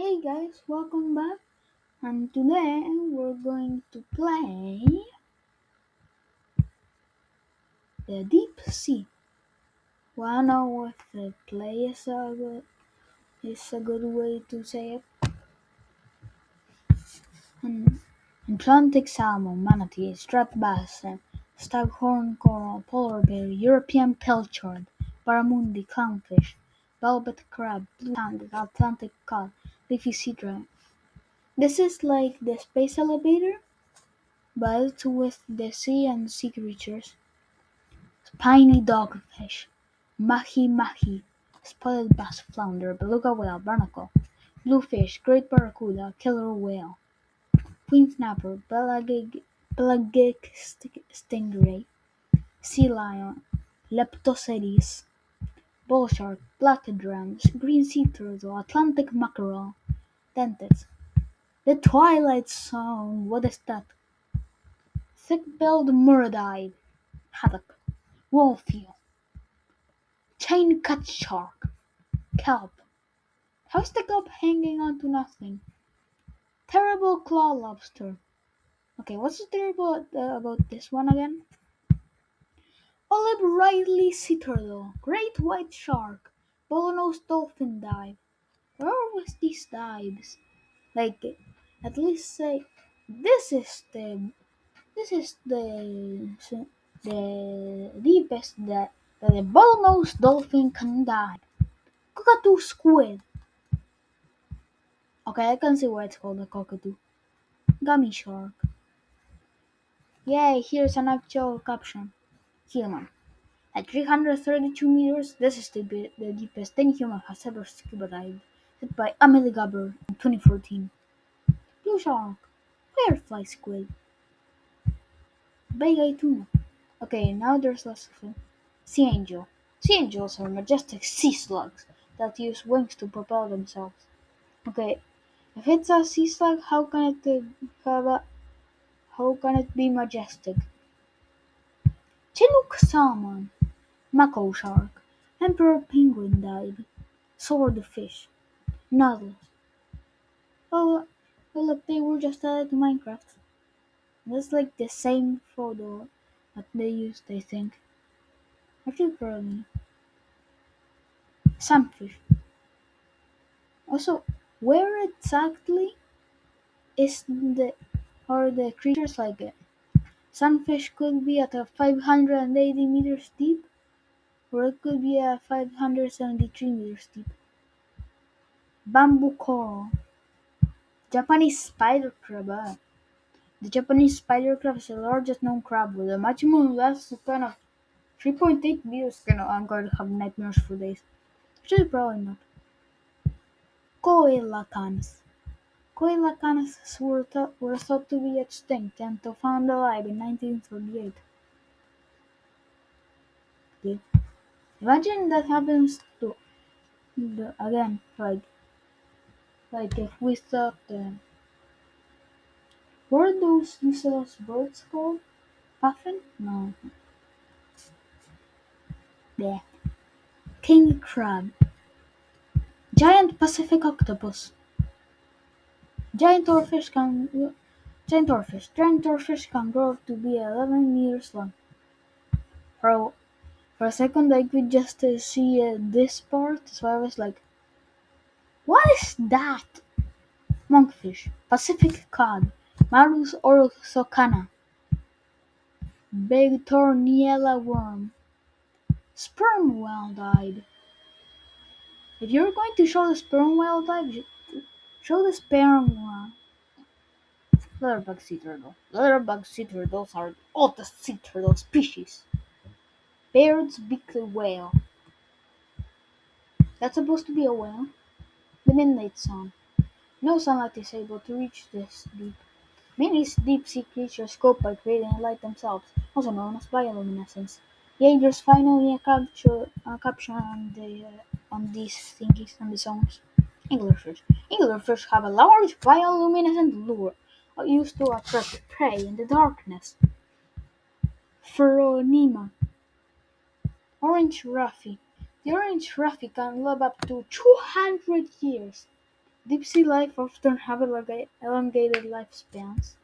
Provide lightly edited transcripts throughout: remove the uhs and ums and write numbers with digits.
Hey guys, welcome back. And today we're going to play the deep sea. Wanna know what the play is a good way to say it? An Atlantic salmon, manatee, striped bass, staghorn coral, polar bear, European pilchard, barramundi, clownfish, velvet crab, blue tang, Atlantic cod, leafy sea drum. This is like the space elevator, but with the sea and sea creatures. Spiny dogfish, mahi-mahi, spotted bass, flounder, beluga whale, barnacle, bluefish, great barracuda, killer whale, queen snapper, pelagic stingray, sea lion, leptoceres, bull shark, black drums, green sea turtle, Atlantic mackerel, dentist. The twilight zone, what is that? Thick-billed muradide, haddock, wolfeel, chain-cut shark, kelp. How's the kelp hanging on to nothing? Terrible claw lobster. Okay, what's terrible about this one again? Olive Ridley sea turtle, great white shark, bottlenose dolphin dive. Where are with these dives? Like, at least say this is the deepest that a bottlenose dolphin can dive. Cockatoo squid. Okay, I can see why it's called a cockatoo. Gummy shark. Yay, here's an actual caption. Human. At 332 meters, this is the deepest any human has ever scuba dived. Said by Amelie Gabber in 2014. Blue shark. Firefly squid. Big tuna. Okay, now there's less of them. Sea angel. Sea angels are majestic sea slugs that use wings to propel themselves. Okay, if it's a sea slug, how can it be majestic? Chinook salmon, mako shark, emperor penguin dive, swordfish, nautilus. Oh, well, look, they were just added to Minecraft. That's like the same photo that they used, I think. Actually, probably. Sunfish. Also, where exactly is the are the creatures like it? Sunfish could be at a 580 meters deep, or it could be at 573 meters deep. Bamboo coral. Japanese spider crab. The Japanese spider crab is the largest known crab with a maximum lifespan of 3.8 meters. I'm going to have nightmares for days. Actually, probably not. Coelacanths. Coelacanths were thought to be extinct until found alive in 1938. Okay. Imagine that happens to again, like if we thought, what are those useless birds called? Puffin? No. Yeah. King crab. Giant Pacific octopus. Giant oarfish can Giant oarfish can grow up to be 11 meters long. For for a second, I could just see this part, so I was like, "What is that?" Monkfish, Pacific cod, Marus orosocana, big torniella worm, sperm whale dive. If you're going to show the sperm whale dive, show the sperm whale. Leatherbug sea turtle. Leatherbug sea turtles are the oldest sea turtle species. Baird's beaked whale. That's supposed to be a whale. The midnight sun. No sunlight is able to reach this deep. Many deep-sea creatures cope by creating light themselves, also known as bioluminescence. Yay, there's finally a caption on these thingies on the songs. Anglerfish. Anglerfish have a large bioluminescent lure used to attract prey in the darkness. Pheronema. Orange Ruffy. The orange Ruffy can live up to 200 years. Deep sea life often have elongated lifespans.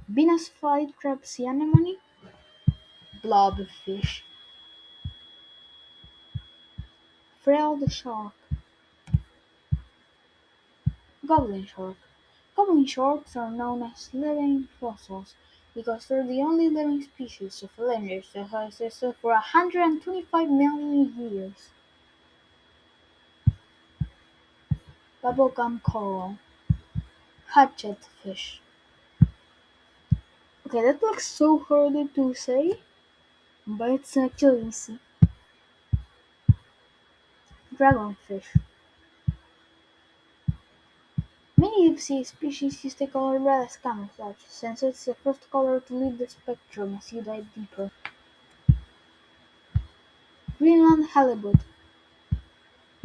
Venus flytrap sea anemone, blobfish, frilled shark, goblin shark. Goblin sharks are known as living fossils because they're the only living species of lineage that has existed for 125 million years. Bubblegum coral, hatchet fish. Okay, that looks so hard to say, but it's actually easy. Dragonfish. Many deep-sea species use the color red as camouflage, since it's the first color to leave the spectrum as you dive deeper. Greenland halibut.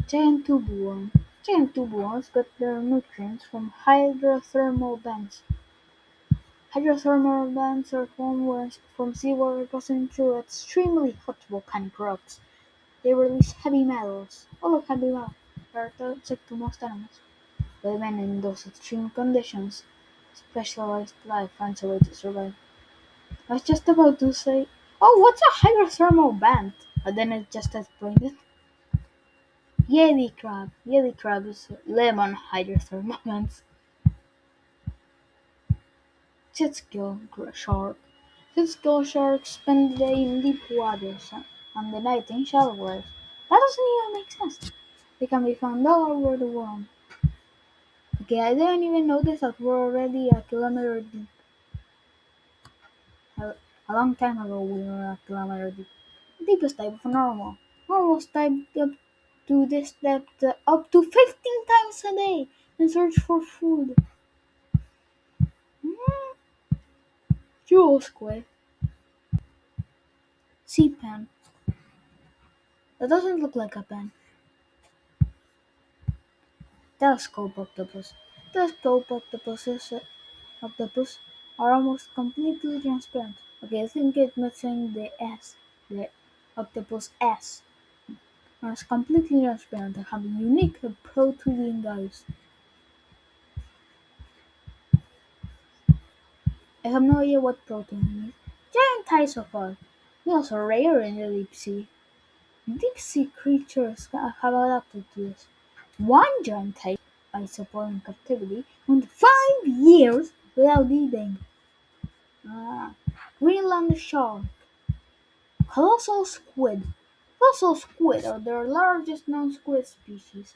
Giant tube worm. Giant tube worms get their nutrients from hydrothermal vents. Hydrothermal vents are formed from seawater passing through extremely hot volcanic rocks. They release heavy metals. All of heavy metals are toxic to most animals. But even in those extreme conditions, specialized life finds a way to survive. I was just about to say, oh, what's a hydrothermal vent? But then I just explained it. Yeti crab. Yeti crab is lemon hydrothermal vents. Jet-gill shark. Jet-gill sharks spend the day in deep waters and the night in shallow waters. That doesn't even make sense. They can be found all over the world. Okay, I didn't even notice that we're already a kilometer deep. A, a long time ago we were a kilometer deep. Deepest type of normal. Normals dived up to this depth up to 15 times a day in search for food. Mm, Jewel squid. Sea pen. That doesn't look like a pen. Telescope octopus. Telescope octopus are almost completely transparent. Okay, I think it's missing the S. The octopus S. Are completely transparent and have unique protruding eyes. I have no idea what protein is. Giant isopods. These are rare in the deep sea. Deep sea creatures have adapted to this. One giant isopod in captivity went 5 years without eating. Ah, Greenland shark. Colossal squid. Colossal squid are the largest known squid species.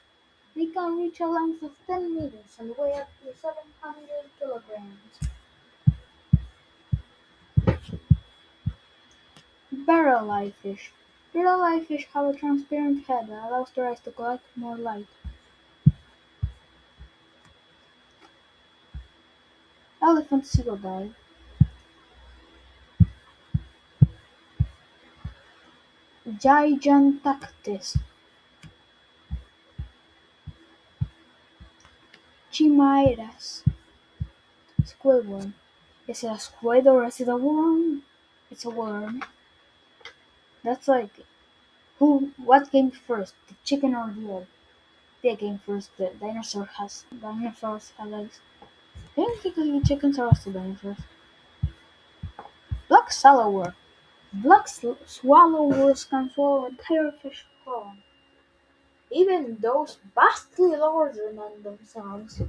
They can reach a length of 10 meters and weigh up to 700 kilograms. Barrel eye fish. Barrel eye fish have a transparent head that allows their eyes to collect more light. Elephant seal dive. Gigantactis. Chimeras. Squid worm. Is it a squid or is it a worm? It's a worm. That's like what came first, the chicken or the egg? The egg came first. The dinosaurs have eggs. Technically, chickens are also dinosaurs. Black swallower. Black swallowers can swallow entire fish whole, even those vastly larger than themselves.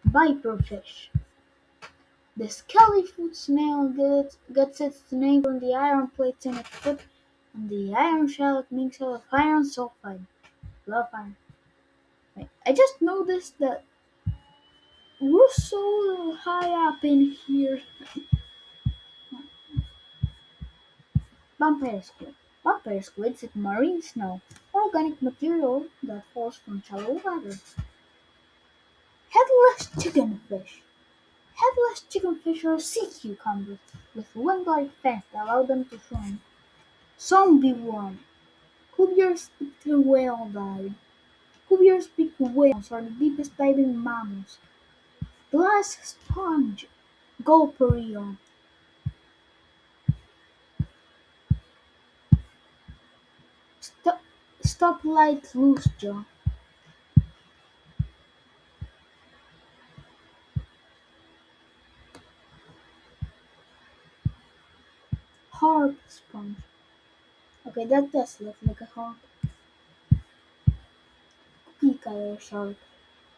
Viperfish. The scaly-foot snail gets its name from the iron plates in its foot and the iron shell it makes out of iron sulfide. Love iron. Wait, I just noticed that we're so high up in here. Vampire squid. Vampire squids eat marine snow, organic material that falls from shallow water. Headless chickenfish. Headless chickenfish are sea cucumbers with wing-like fins that allow them to swim. Zombie worm. Cubier's-beaked whale dive. Cubier's-beaked whales are the deepest diving mammals. Glass sponge. Gulper eel. St- Stoplight loose jaw. Harp sponge. Okay, that does look like a harp. Cookie cutter shark.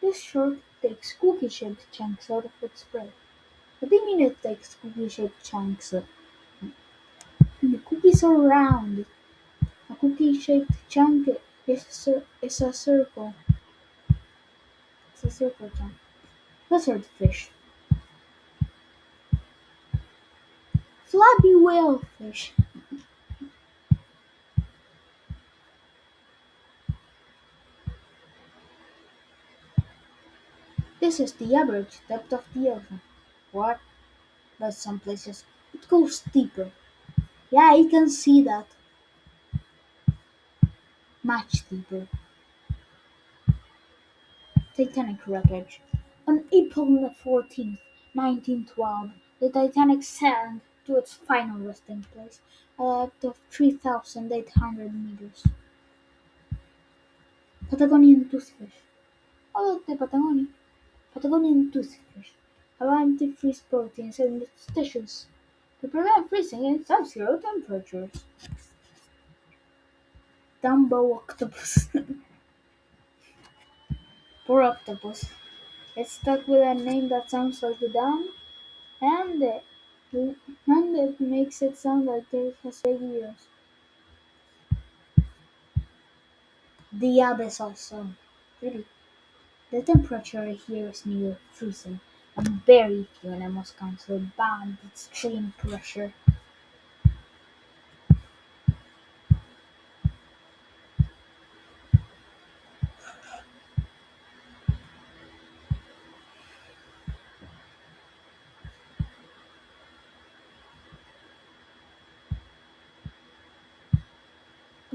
This shark takes cookie-shaped chunks out of its prey. What do you mean it takes cookie-shaped chunks? The cookies are round. A cookie-shaped chunk is a circle. It's a circle chunk. Lizard fish. Flabby whalefish. This is the average depth of the ocean. What? But some places it goes deeper. Yeah, you can see that. Much deeper. Titanic wreckage. On April 14th, 1912, the Titanic sank to its final resting place at a depth of 3,800 meters. Patagonian toothfish. Oh, the Patagonia. Patagonian toothfish have antifreeze proteins in its tissues to prevent freezing in sub-zero temperatures. Dumbo octopus. Poor octopus. It's stuck with a name that sounds like the dumb, and it makes it sound like it has big ears. The abyssal zone. Really, the temperature here is near freezing, and very few animals can survive extreme pressure.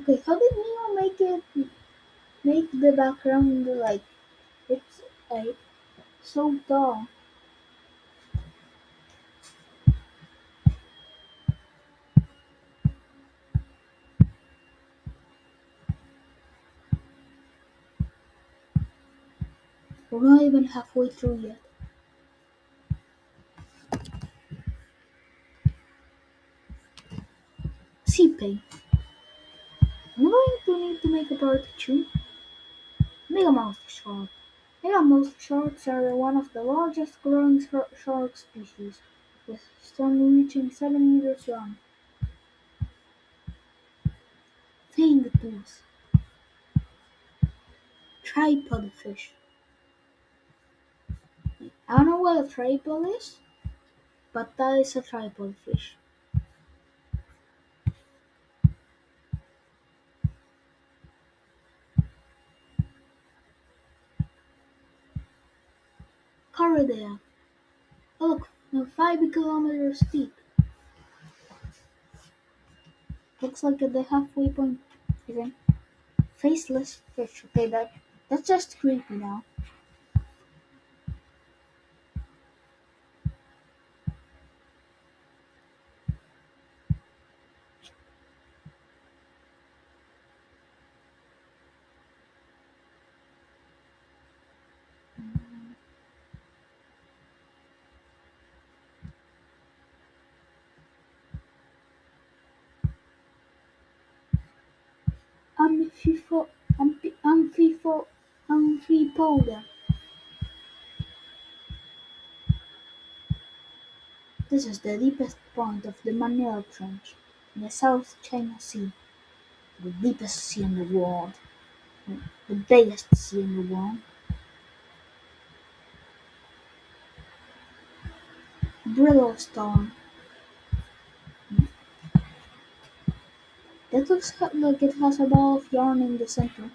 Okay, how did Neo make the background like it's like so tall? We're not even halfway through yet. CPay. I'm going to need to make a part two. Megamouth shark. Megamouth sharks are one of the largest growing shark species, with some reaching 7 meters long. Fangtooth. Tripod fish. I don't know what a tripod is, but that is a tripod fish. Caradea. Oh look, now 5 kilometers deep. Looks like at the halfway point. Even faceless fish. Okay, that's just creepy now. Amphipho, amphipoda. This is the deepest point of the Manila Trench in the South China Sea, the deepest sea in the world, the biggest sea in the world. Brittle stone. That looks like it has a ball of yarn in the center.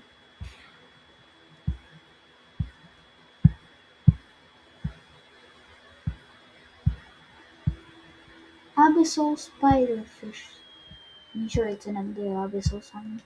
Abyssal spiderfish. I'm sure it's an abyssal sign.